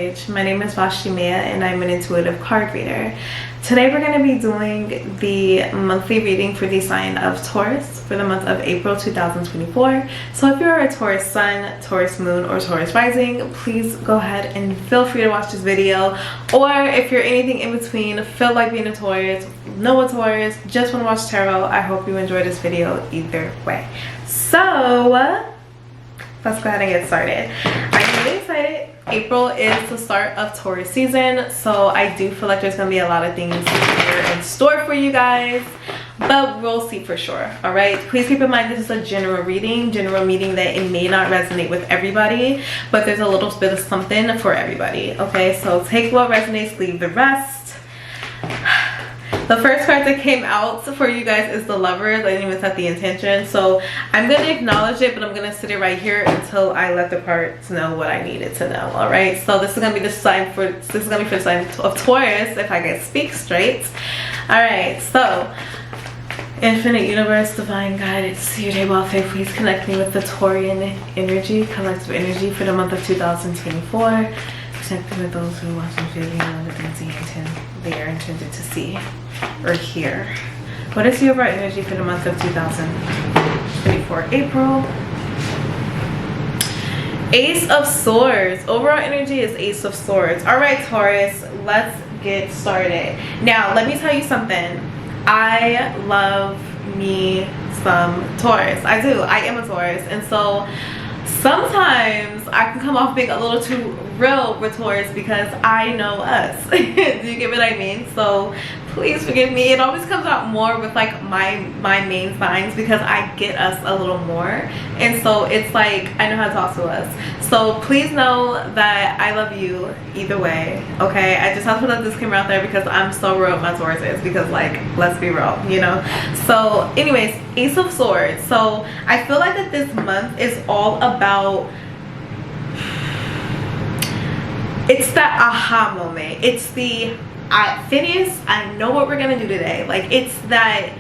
page. My name is Vashti Ma'a and I'm an intuitive card reader. Today we're going to be doing the monthly reading for the sign of Taurus for the month of April 2024. So if you're a Taurus sun, Taurus moon, or Taurus rising, please go ahead and feel free to watch this video. Or if you're anything in between, feel like being a Taurus, know a Taurus, just want to watch tarot, I hope you enjoy this video either way. So let's go ahead and get started. I'm really excited. April is the start of Taurus season, so I do feel like there's gonna be a lot of things here in store for you guys, but we'll see for sure. All right, please keep in mind this is a general reading, meaning that it may not resonate with everybody, but there's a little bit of something for everybody. Okay, so take what resonates, leave the rest. The first card that came out for you guys is the Lovers. I didn't even set the intention, so I'm gonna acknowledge it, but I'm gonna sit it right here until I let the cards know what I needed to know. All right, so this is gonna be the sign for the sign of Taurus, if I can speak straight. All right, so infinite universe, divine guidance, your day well fate, please connect me with the Taurian energy, collective energy for the month of 2024. Connect me with those who watch this video and the things they are intended to see or hear. What is the overall energy for the month of 2024 April? Ace of Swords. Overall energy is Ace of Swords. All right, Taurus, let's get started. Now, let me tell you something. I love me some Taurus. I do. I am a Taurus, and so sometimes I can come off being a little too real with Taurus because I know us. Do you get what I mean? So please forgive me. It always comes out more with like my main signs because I get us a little more, and so it's like I know how to talk to us. So please know that I love you either way. Okay, I just have to put that disclaimer out there because I'm so real with my Tauruses, because like, let's be real, you know. So anyways, Ace of Swords. So I feel like that this month is all about, it's that aha moment. It's the Phineas, I know what we're gonna do today. Like, it's that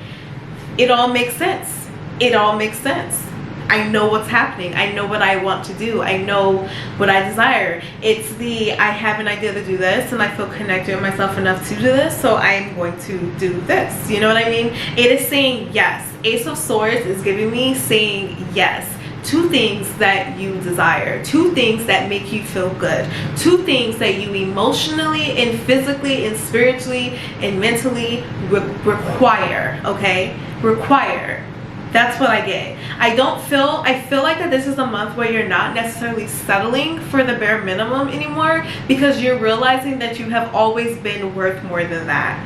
it all makes sense. It all makes sense. I know what's happening. I know what I want to do. I know what I desire. It's the I have an idea to do this and I feel connected with myself enough to do this, so I'm going to do this. You know what I mean? It is saying yes. Ace of Swords is giving me saying yes. Two things that you desire, two things that make you feel good, two things that you emotionally and physically and spiritually and mentally require. Okay, require. That's what I get. I feel like that this is a month where you're not necessarily settling for the bare minimum anymore, because you're realizing that you have always been worth more than that.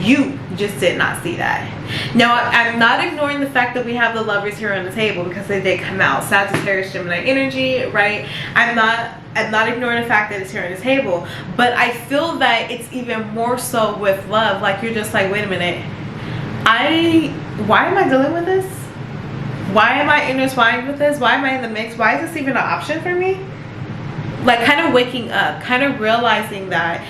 You just did not see that. Now, I'm not ignoring the fact that we have the Lovers here on the table because they did come out. Sagittarius, Gemini energy, right? I'm not ignoring the fact that it's here on the table, but I feel that it's even more so with love. Like, you're just like, wait a minute, why am I dealing with this? Why am I intertwined with this? Why am I in the mix? Why is this even an option for me? Like, kind of waking up, kind of realizing that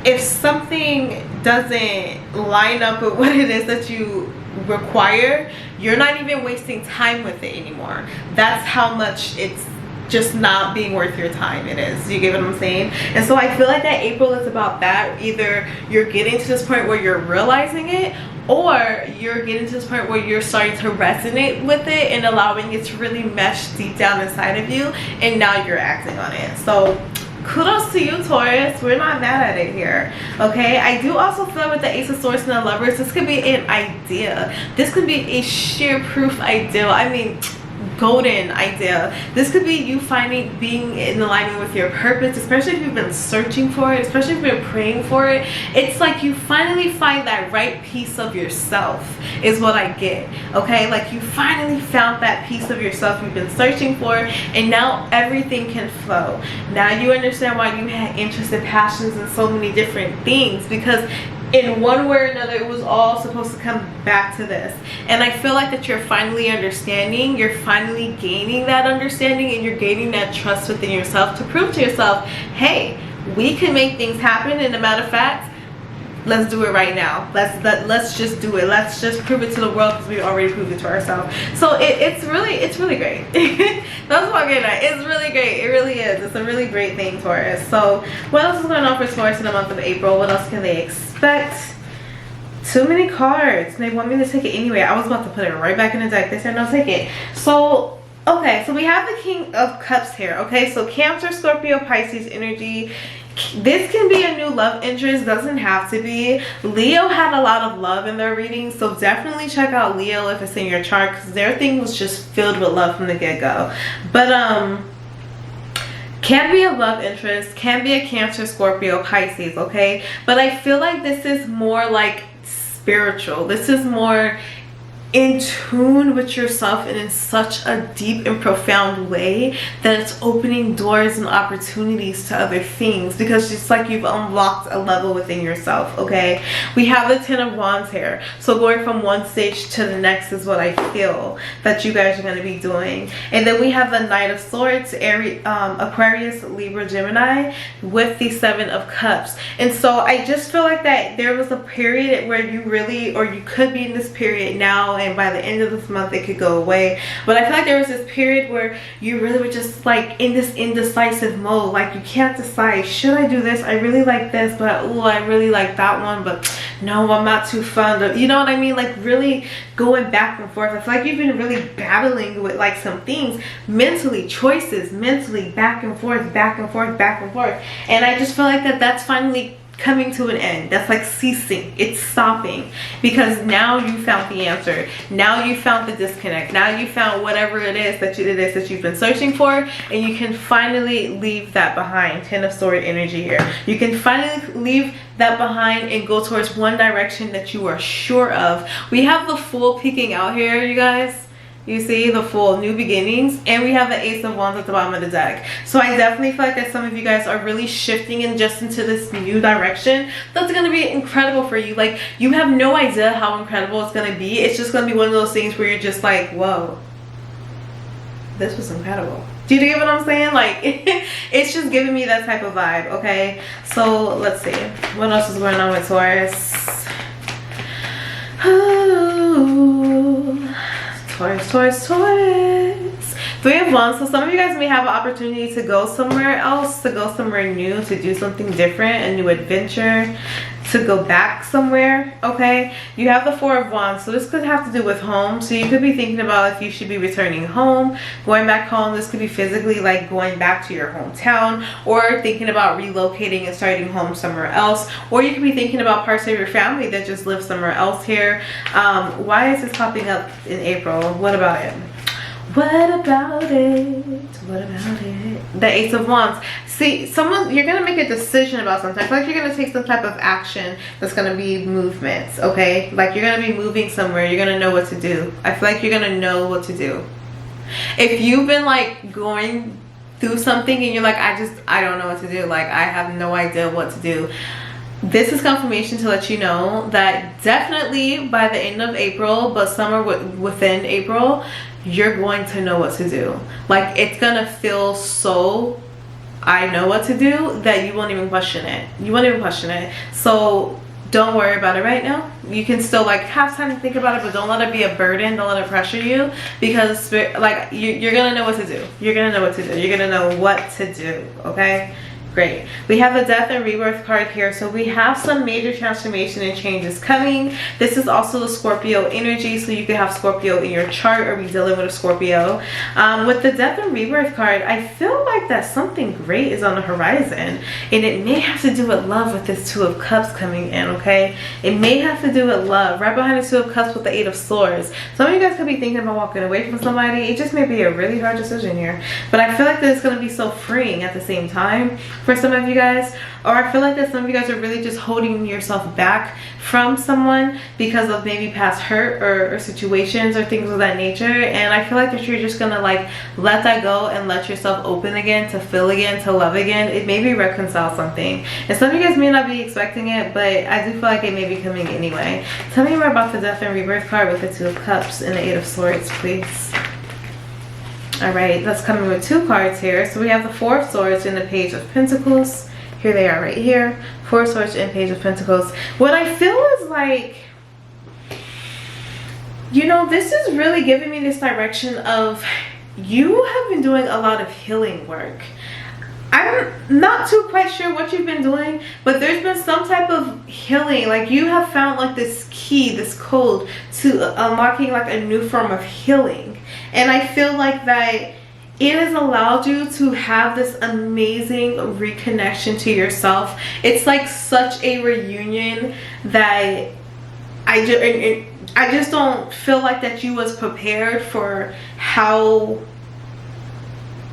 if something doesn't line up with what it is that you require, you're not even wasting time with it anymore. That's how much it's just not being worth your time it is. You get what I'm saying? And so I feel like that April is about that. Either you're getting to this point where you're realizing it, or you're getting to this point where you're starting to resonate with it and allowing it to really mesh deep down inside of you, and now you're acting on it. So kudos to you, Taurus. We're not mad at it here. Okay, I do also feel with the Ace of Swords and the Lovers, this could be an idea. This could be a sheer proof idea. I mean, golden idea. This could be you being in alignment with your purpose, especially if you've been searching for it, especially if you've been praying for it. It's like you finally find that right piece of yourself is what I get. Okay, like you finally found that piece of yourself you've been searching for, and now everything can flow. Now you understand why you had interests and passions in so many different things, because in one way or another it was all supposed to come back to this. And I feel like that you're finally understanding, you're finally gaining that understanding, and you're gaining that trust within yourself to prove to yourself, hey, we can make things happen. And a matter of fact, let's do it right now. Let's just do it. Let's just prove it to the world, because we already proved it to ourselves. So it's really great. That's what I'm getting at. It's really great. It really is. It's a really great thing for us. So what else is going on for Taurus in the month of April? What else can they expect? Too many cards. They want me to take it anyway. I was about to put it right back in the deck. They said no, take it. So okay, so we have the King of Cups here. Okay, so Cancer, Scorpio, Pisces energy. This can be a new love interest, doesn't have to be. Leo had a lot of love in their reading, so definitely check out Leo if it's in your chart, because their thing was just filled with love from the get-go. But can be a love interest, can be a Cancer, Scorpio, Pisces, okay? But I feel like this is more like spiritual. This is more in tune with yourself, and in such a deep and profound way that it's opening doors and opportunities to other things, because it's like you've unlocked a level within yourself. Okay, we have the 10 of Wands here, so going from one stage to the next is what I feel that you guys are going to be doing. And then we have the Knight of Swords, Aquarius, Libra, Gemini, with the 7 of Cups. And so I just feel like that there was a period where you really, or you could be in this period now, and by the end of this month it could go away, but I feel like there was this period where you really were just like in this indecisive mode, like you can't decide, should I do this? I really like this, but oh, I really like that one, but no, I'm not too fond of, you know what I mean, like really going back and forth. I feel like you've been really battling with like some things mentally, choices mentally, back and forth, back and forth, back and forth. And I just feel like that's finally coming to an end. That's like ceasing. It's stopping, because now you found the answer. Now you found the disconnect. Now you found whatever it is that you've been searching for, and you can finally leave that behind. 10 of Sword energy here. You can finally leave that behind and go towards one direction that you are sure of. We have the Fool peeking out here, you guys. You see the Fool, new beginnings, and we have the Ace of Wands at the bottom of the deck. So I definitely feel like that some of you guys are really shifting and just into this new direction that's going to be incredible for you. Like, you have no idea how incredible it's going to be. It's just going to be one of those things where you're just like, whoa, this was incredible. Do you get what I'm saying? Like, it's just giving me that type of vibe. Okay, so let's see what else is going on with Taurus. Taurus. 3 of Wands. So some of you guys may have an opportunity to go somewhere else, to go somewhere new, to do something different, a new adventure, to go back somewhere. Okay, you have the 4 of Wands, so this could have to do with home. So you could be thinking about if you should be returning home, going back home. This could be physically like going back to your hometown, or thinking about relocating and starting home somewhere else, or you could be thinking about parts of your family that just live somewhere else here. Why is this popping up in April? What about it? What about it? What about it? The Ace of Wands. See, you're going to make a decision about something. I feel like you're going to take some type of action that's going to be movements, okay? Like, you're going to be moving somewhere. You're going to know what to do. I feel like you're going to know what to do. If you've been, like, going through something and you're like, I don't know what to do. Like, I have no idea what to do. This is confirmation to let you know that definitely by the end of April, but somewhere within April, you're going to know what to do. Like, it's gonna feel so I know what to do that you won't even question it. You won't even question it. So don't worry about it right now. You can still like have time to think about it, but don't let it be a burden. Don't let it pressure you, because like you're gonna know what to do. You're gonna know what to do. You're gonna know what to do. Okay, great. We have the Death and Rebirth card here, so we have some major transformation and changes coming. This is also the Scorpio energy, so you could have Scorpio in your chart or be dealing with a Scorpio. With the Death and Rebirth card, I feel like that something great is on the horizon, and it may have to do with love with this 2 of Cups coming in. Okay, it may have to do with love. Right behind the 2 of Cups with the 8 of Swords, some of you guys could be thinking about walking away from somebody. It just may be a really hard decision here, but I feel like that it's going to be so freeing at the same time for some of you guys. Or I feel like that some of you guys are really just holding yourself back from someone because of maybe past hurt or situations or things of that nature. And I feel like that you're just gonna like let that go and let yourself open again, to feel again, to love again. It may be reconcile something, and some of you guys may not be expecting it, but I do feel like it may be coming anyway. Tell me more about the Death and Rebirth card with the 2 of Cups and the 8 of Swords, please. All right, that's coming with 2 cards here. So we have the 4 of Swords and the Page of Pentacles. Here they are right here. 4 Taurus, Taurus, and Page of Pentacles. What I feel is like, you know, this is really giving me this direction of you have been doing a lot of healing work. I'm not too quite sure what you've been doing, but there's been some type of healing. Like you have found like this key, this code to unlocking like a new form of healing. And I feel like that it has allowed you to have this amazing reconnection to yourself. It's like such a reunion that I just don't feel like that you was prepared for how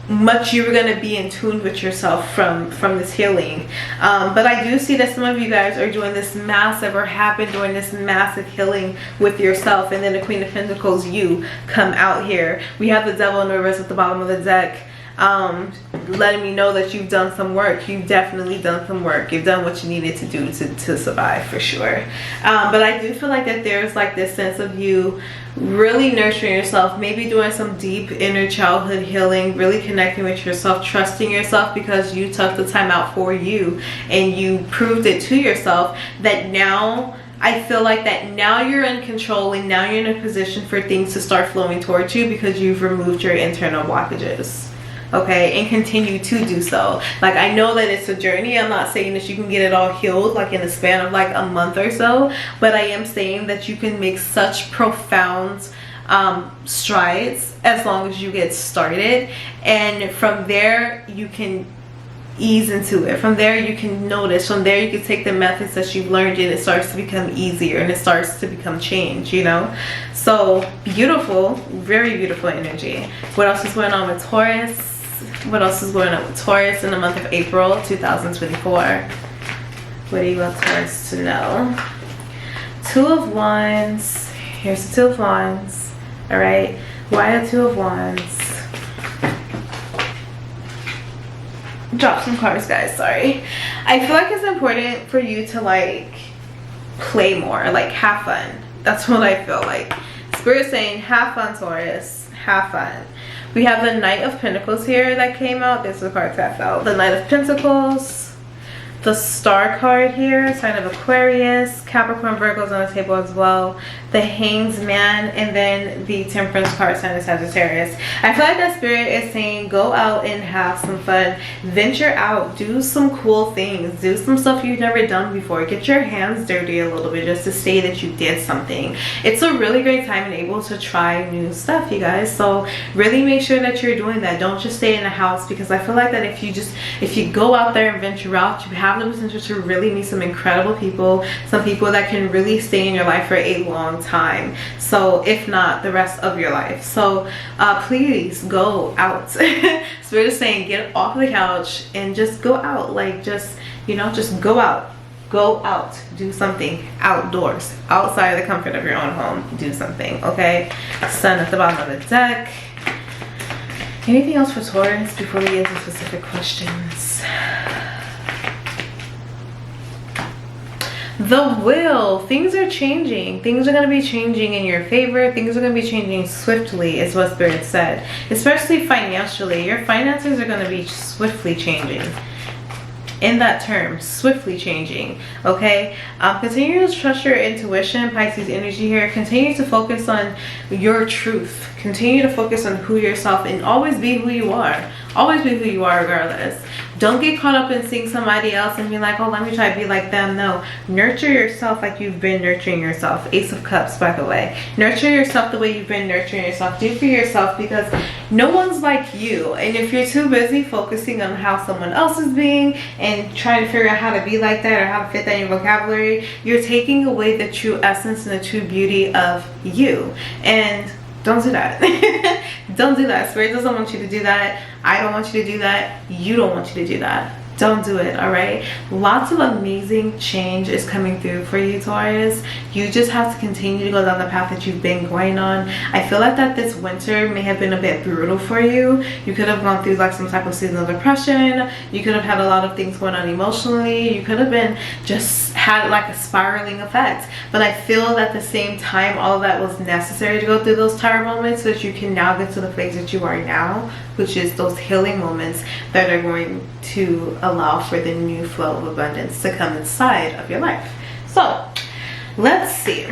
much you were going to be in tune with yourself from this healing. But I do see that some of you guys are doing this massive, or have been doing this massive healing with yourself. And then the Queen of Pentacles, you come out here. We have the Devil and the Reverse at the bottom of the deck, letting me know that you've done some work. You've definitely done some work. You've done what you needed to do to survive, for sure. But I do feel like that there's like this sense of you really nurturing yourself, maybe doing some deep inner childhood healing, really connecting with yourself, trusting yourself, because you took the time out for you and you proved it to yourself that now I feel like that now you're in control, and now you're in a position for things to start flowing towards you because you've removed your internal blockages. Okay, and continue to do so. Like, I know that it's a journey. I'm not saying that you can get it all healed like in the span of like a month or so, but I am saying that you can make such profound strides as long as you get started, and from there you can ease into it. From there you can notice, from there you can take the methods that you've learned, and it starts to become easier, and it starts to become change, you know. So beautiful, very beautiful energy. What else is going on with Taurus? What else is going on with Taurus in the month of April 2024? What do you want Taurus to know? Two of Wands. Here's the Two of Wands. All right, why a Two of Wands? Drop some cards, guys. Sorry. I feel like it's important for you to like play more, like have fun. That's what I feel like. Spirit saying have fun, Taurus. Have fun. We have the Knight of Pentacles here that came out. This is the card that fell. The Knight of Pentacles. The Star card here, sign of Aquarius. Capricorn, Virgo's on the table as well. The Hanged Man, and then the Temperance card, sign of Sagittarius. I feel like that Spirit is saying go out and have some fun. Venture out. Do some cool things. Do some stuff you've never done before. Get your hands dirty a little bit just to say that you did something. It's a really great time and able to try new stuff, you guys. So really make sure that you're doing that. Don't just stay in the house, because I feel like that if you go out there and venture out, you have the potential to really meet some incredible people, some people that can really stay in your life for a long time, so if not the rest of your life. So please go out. Spirit is saying get off the couch and just go out. Like, just, you know, just go out. Go out, do something outdoors, outside of the comfort of your own home. Do something. Okay, Sun at the bottom of the deck. Anything else for Taurus before we get into specific questions? The Will. Things are changing. Things are going to be changing in your favor. Things are going to be changing swiftly, is what Spirit said. Especially financially. Your finances are going to be swiftly changing. In that term, swiftly changing. Okay, continue to trust your intuition, Pisces energy here. Continue to focus on your truth. Continue to focus on who yourself, and always be who you are. Always be who you are regardless. Don't get caught up in seeing somebody else and be like, oh, let me try to be like them. No, nurture yourself like you've been nurturing yourself. Ace of Cups, by the way. Nurture yourself the way you've been nurturing yourself. Do for yourself, because no one's like you. And if you're too busy focusing on how someone else is being and trying to figure out how to be like that or how to fit that in your vocabulary, you're taking away the true essence and the true beauty of you. And don't do that. Don't do that. Spirit doesn't want you to do that. I don't want you to do that. You don't want you to do that. Don't do it. All right, lots of amazing change is coming through for you, Taurus. You just have to continue to go down the path that you've been going on. I feel like that this winter may have been a bit brutal for you. You could have gone through like some type of seasonal depression. You could have had a lot of things going on emotionally. You could have been just had like a spiraling effect. But I feel at the same time all of that was necessary to go through those tired moments so that you can now get to the place that you are now, which is those healing moments that are going to allow for the new flow of abundance to come inside of your life. So let's see.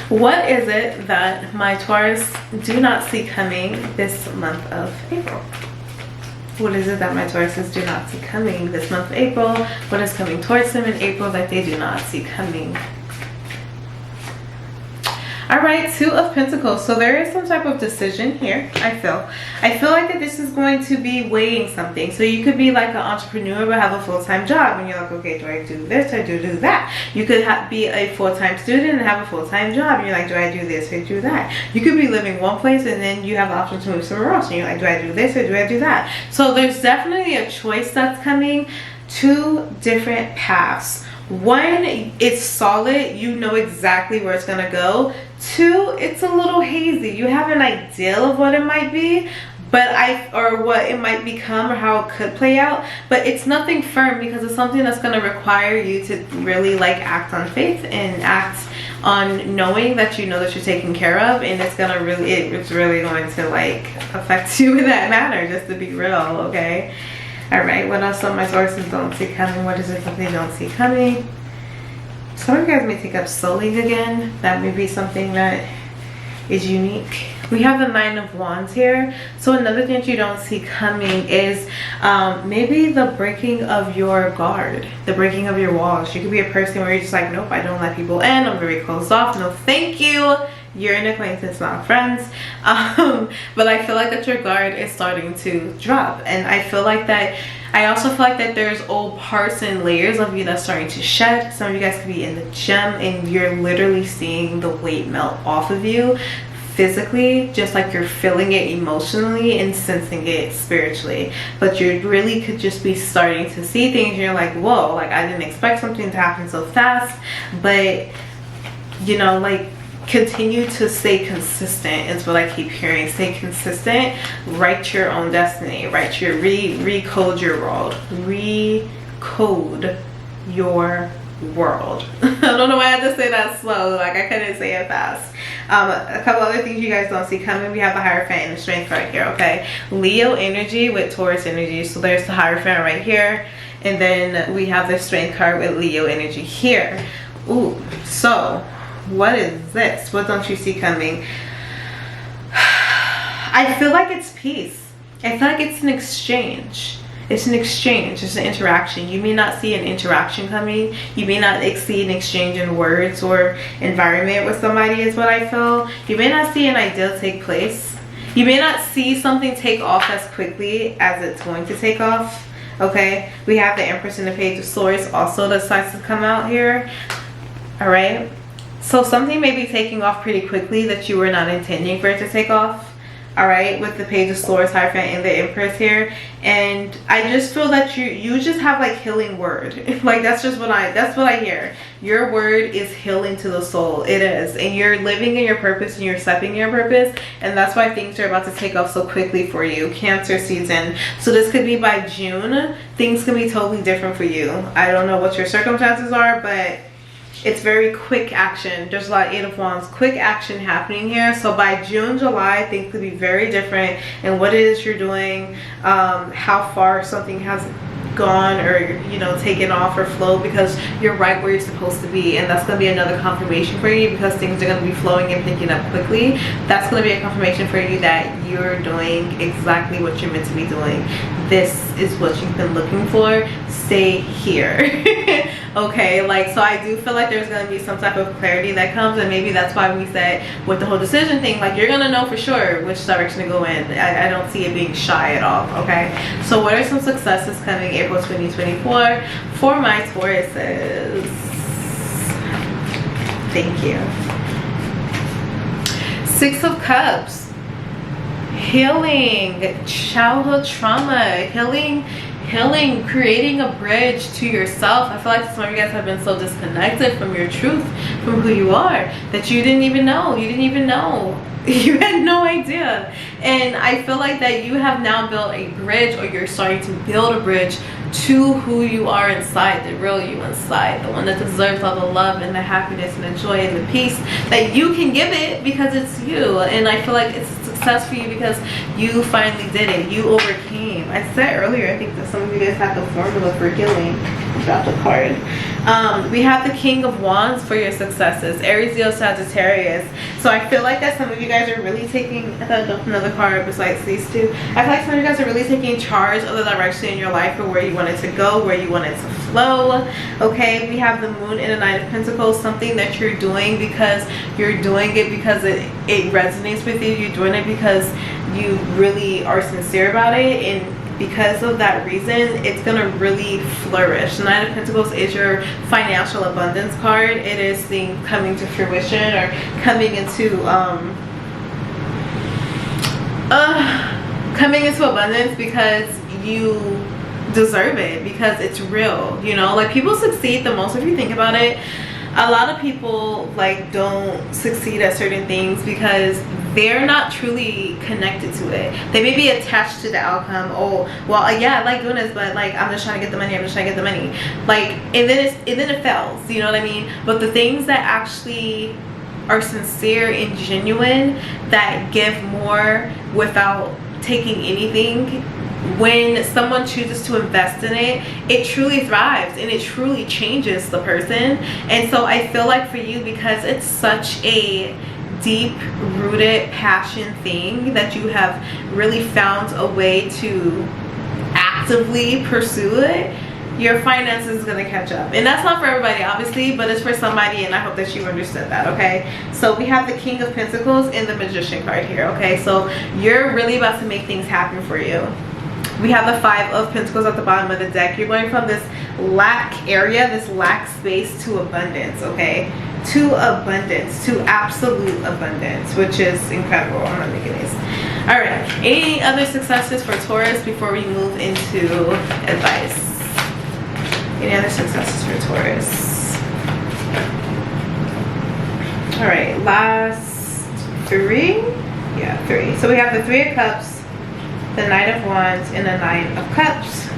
What is it that my Taurus do not see coming this month of April? What is it that my Tauruses do not see coming this month of April? What is coming towards them in April that they do not see coming? All right, Two of Pentacles. So there is some type of decision here. I feel like that this is going to be weighing something. So you could be like an entrepreneur but have a full-time job, and you're like, okay, do I do this or do that? You could be a full-time student and have a full-time job, and you're like, do I do this or do that? You could be living one place and then you have the option to move somewhere else, and you're like, do I do this or do I do that? So there's definitely a choice that's coming. Two different paths. One, it's solid, you know exactly where it's gonna go. Two, it's a little hazy. You have an idea of what it might be, or what it might become or how it could play out, but it's nothing firm because it's something that's gonna require you to really like act on faith and act on knowing that you know that you're taken care of, and it's gonna really, it's really going to like affect you in that manner, just to be real, okay? All right, what else some of my Tauruses don't see coming? What is it that they don't see coming? Some of you guys may take up sewing again. That may be something that is unique. We have the Nine of Wands here. So another thing that you don't see coming is maybe the breaking of your guard, the breaking of your walls. You could be a person where you're just like, nope, I don't let people in. I'm very closed off. No, thank you. You're an acquaintance, not friends. But I feel like that your guard is starting to drop, and I feel like that, I also feel like that there's old parts and layers of you that's starting to shed. Some of you guys could be in the gym and you're literally seeing the weight melt off of you physically, just like you're feeling it emotionally and sensing it spiritually. But you really could just be starting to see things and you're like, whoa, like I didn't expect something to happen so fast. But you know, like, continue to stay consistent is what I keep hearing. Stay consistent. Write your own destiny. Write your recode your world. Recode your world. I don't know why I had to say that slow. Like I couldn't say it fast. A couple other things you guys don't see coming. We have the Hierophant and the Strength card here. Okay, Leo energy with Taurus energy. So there's the Hierophant right here, and then we have the Strength card with Leo energy here. Ooh, so what is this? What don't you see coming? I feel like it's peace. I feel like it's an exchange. It's an exchange. It's an interaction. You may not see an interaction coming. You may not see an exchange in words or environment with somebody is what I feel. You may not see an ideal take place. You may not see something take off as quickly as it's going to take off. Okay? We have the Empress and the Page of Swords also that starts to come out here. Alright? So something may be taking off pretty quickly that you were not intending for it to take off. All right, with the Page of Swords, Hierophant, and the Empress here. And I just feel that you just have like healing word. Like that's what I hear. Your word is healing to the soul. It is. And you're living in your purpose and you're stepping in your purpose. And that's why things are about to take off so quickly for you. Cancer season. So this could be by June. Things can be totally different for you. I don't know what your circumstances are, but it's very quick action. There's a lot of Eight of Wands, quick action happening here. So by June, July, things could be very different in what it is you're doing, how far something has gone or, you know, taken off or flowed, because you're right where you're supposed to be. And that's going to be another confirmation for you, because things are going to be flowing and picking up quickly. That's going to be a confirmation for you that you're doing exactly what you're meant to be doing. This is what you've been looking for. Stay here. Okay, like, so I do feel like there's going to be some type of clarity that comes, and maybe that's why we said with the whole decision thing, like, you're going to know for sure which direction to go in. I don't see it being shy at all. Okay, so what are some successes coming April 2024 for my Tauruses? Thank you. Six of Cups. Healing childhood trauma, healing healing, creating a bridge to yourself. I feel like some of you guys have been so disconnected from your truth, from who you are, that you didn't even know. You had no idea. And I feel like that you have now built a bridge, or you're starting to build a bridge to who you are inside, the real you inside, the one that deserves all the love and the happiness and the joy and the peace that you can give it, because it's you. And I feel like it's a success for you because you finally did it. You overcame. I said earlier, I think that some of you guys have the formula for healing. Dropped a card. We have the King of Wands for your successes, Aries, Leo, Sagittarius. So I feel like that some of you guys are really taking, I thought I dropped another card besides these two. I feel like some of you guys are really taking charge of the direction in your life, or where you want it to go, where you want it to flow. Okay, we have the Moon and the Knight of Pentacles, something that you're doing because you're doing it because it resonates with you. You're doing it because you really are sincere about it, and because of that reason, it's gonna really flourish. The Knight of Pentacles is your financial abundance card. It is the coming to fruition, or coming into abundance because you deserve it, because it's real. You know, like, people succeed the most, if you think about it. A lot of people like don't succeed at certain things because they're not truly connected to it. They may be attached to the outcome. Oh, well, yeah, I like doing this, but like, I'm just trying to get the money. Like, and then it fails. You know what I mean? But the things that actually are sincere and genuine, that give more without taking anything, when someone chooses to invest in it, it truly thrives and it truly changes the person. And so I feel like for you, because it's such a deep rooted passion thing that you have really found a way to actively pursue it, your finances is going to catch up. And that's not for everybody, obviously, but it's for somebody, and I hope that you understood that. Okay, so we have the King of Pentacles and the Magician card here. Okay, so you're really about to make things happen for you. We have the Five of Pentacles at the bottom of the deck. You're going from this lack area, this lack space, to abundance. Okay, to abundance, to absolute abundance, which is incredible. I'm not making these. All right, any other successes for Taurus before we move into advice? Any other successes for Taurus? All right, last three. Yeah, three. So we have the Three of Cups, the Knight of Wands, and the Knight of Cups.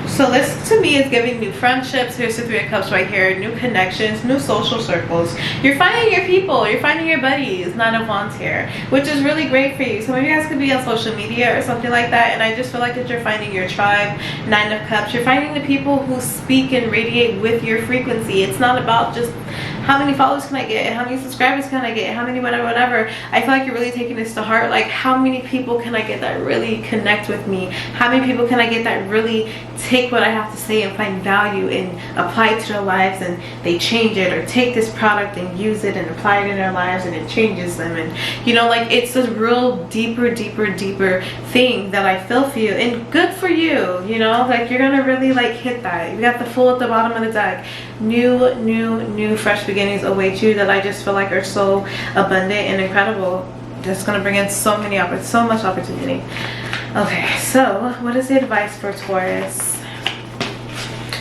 So this to me is giving new friendships. Here's the Three of Cups right here. New connections, new social circles. You're finding your people. You're finding your buddies. Knight of Wands here, which is really great for you. Some of you guys could be on social media or something like that, and I just feel like that you're finding your tribe. Nine of Cups. You're finding the people who speak and radiate with your frequency. It's not about just how many followers can I get, how many subscribers can I get, how many whatever. I feel like you're really taking this to heart. Like, how many people can I get that really connect with me? How many people can I get that really take what I have to say and find value and apply it to their lives, and they change it, or take this product and use it and apply it in their lives and it changes them? And you know, like, it's a real deeper thing that I feel for you, and good for you. You know, like, you're gonna really like hit that. You got the Fool at the bottom of the deck. New fresh beginnings await you that I just feel like are so abundant and incredible. That's gonna bring in so much opportunity. Okay, so what is the advice for Taurus?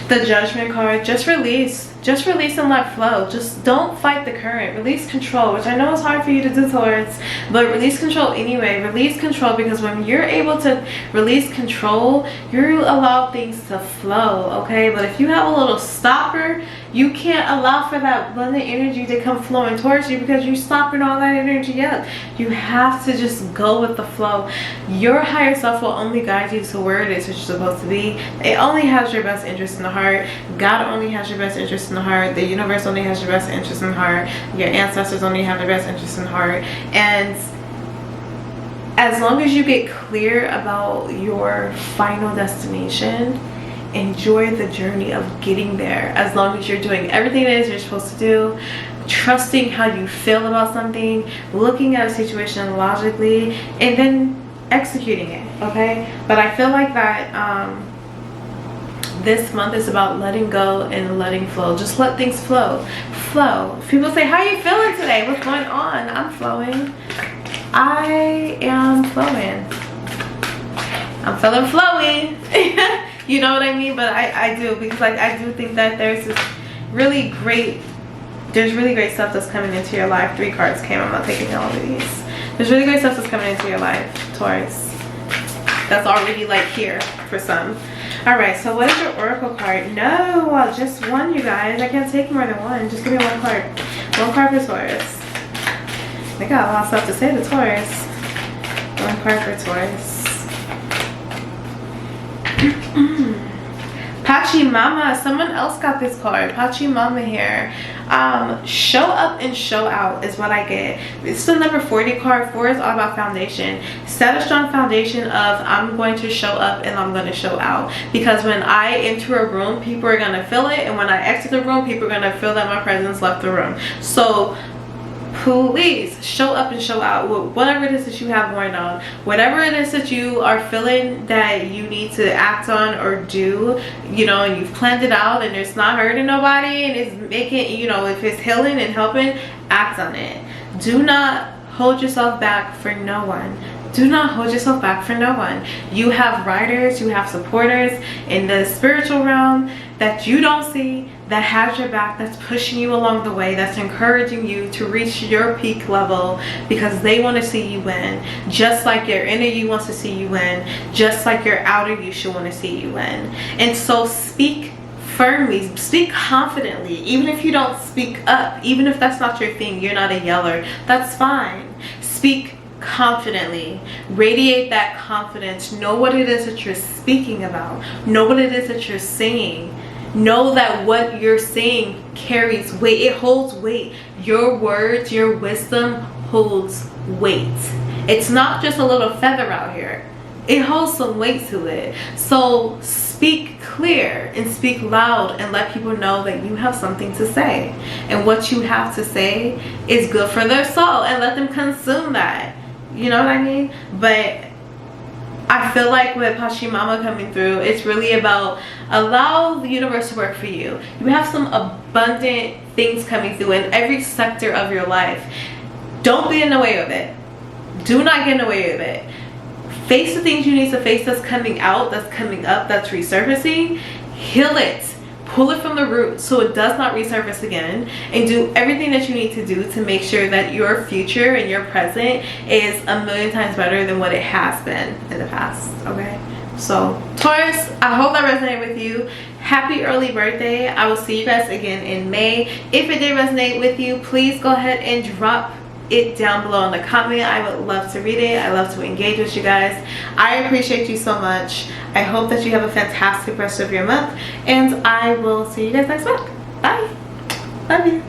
The Judgment card. Just release and let flow. Just don't fight the current. Release control, which I know is hard for you to do, Taurus, but release control anyway. Release control, because when you're able to release control, you allow things to flow. Okay, but if you have a little stopper, you can't allow for that abundant energy to come flowing towards you, because you're stopping all that energy up. You have to just go with the flow. Your higher self will only guide you to where it is that you're supposed to be. It only has your best interest in the heart. God only has your best interest in the heart. The universe only has your best interest in the heart. Your ancestors only have their best interest in the heart. And as long as you get clear about your final destination, enjoy the journey of getting there. As long as you're doing everything it is you're supposed to do, trusting how you feel about something, looking at a situation logically, and then executing it. Okay, but I feel like that this month is about letting go and letting flow. Just let things flow. People say, how are you feeling today? What's going on? I'm flowing. I am flowing. I'm feeling flowy. You know what I mean? But I do, because like I do think that there's really great stuff that's coming into your life. 3 cards came. I'm not taking all of these. There's really great stuff that's coming into your life, Taurus. That's already like here for some. All right, so what is your oracle card? No, just one, you guys. I can't take more than one. Just give me one card. One card for Taurus. They got a lot of stuff to say to Taurus. One card for Taurus. Vashti Ma'a. Someone else got this card. Vashti Ma'a here. Show up and show out is what I get. It's the number 40 card. 4 is all about foundation. Set a strong foundation of I'm going to show up and I'm going to show out. Because when I enter a room, people are going to feel it. And when I exit the room, people are going to feel that my presence left the room. So please show up and show out with whatever it is that you have going on, whatever it is that you are feeling that you need to act on or do, you know, and you've planned it out and it's not hurting nobody and it's making, you know, if it's healing and helping, act on it. Do not hold yourself back for no one. Do not hold yourself back for no one. You have riders, you have supporters in the spiritual realm that you don't see, that has your back, that's pushing you along the way, that's encouraging you to reach your peak level because they want to see you win. Just like your inner you wants to see you win, just like your outer you should want to see you win. And so speak firmly, speak confidently, even if you don't speak up, even if that's not your thing, you're not a yeller, that's fine. Speak confidently, radiate that confidence. Know what it is that you're speaking about, know what it is that you're saying. Know that what you're saying carries weight. It holds weight. Your words, your wisdom holds weight. It's not just a little feather out here. It holds some weight to it. So speak clear and speak loud and let people know that you have something to say. And what you have to say is good for their soul, and let them consume that. You know what I mean? But I feel like with Vashti Ma'a coming through, it's really about allow the universe to work for you. You have some abundant things coming through in every sector of your life. Don't be in the way of it. Do not get in the way of it. Face the things you need to face that's coming out, that's coming up, that's resurfacing. Heal it. Pull it from the root so it does not resurface again, and do everything that you need to do to make sure that your future and your present is a million times better than what it has been in the past. Okay, so Taurus, I hope that resonated with you. Happy early birthday. I will see you guys again in May. If it did resonate with you, please go ahead and drop it down below in the comment. I would love to read it. I love to engage with you guys. I appreciate you so much. I hope that you have a fantastic rest of your month, and I will see you guys next week. Bye. Love you.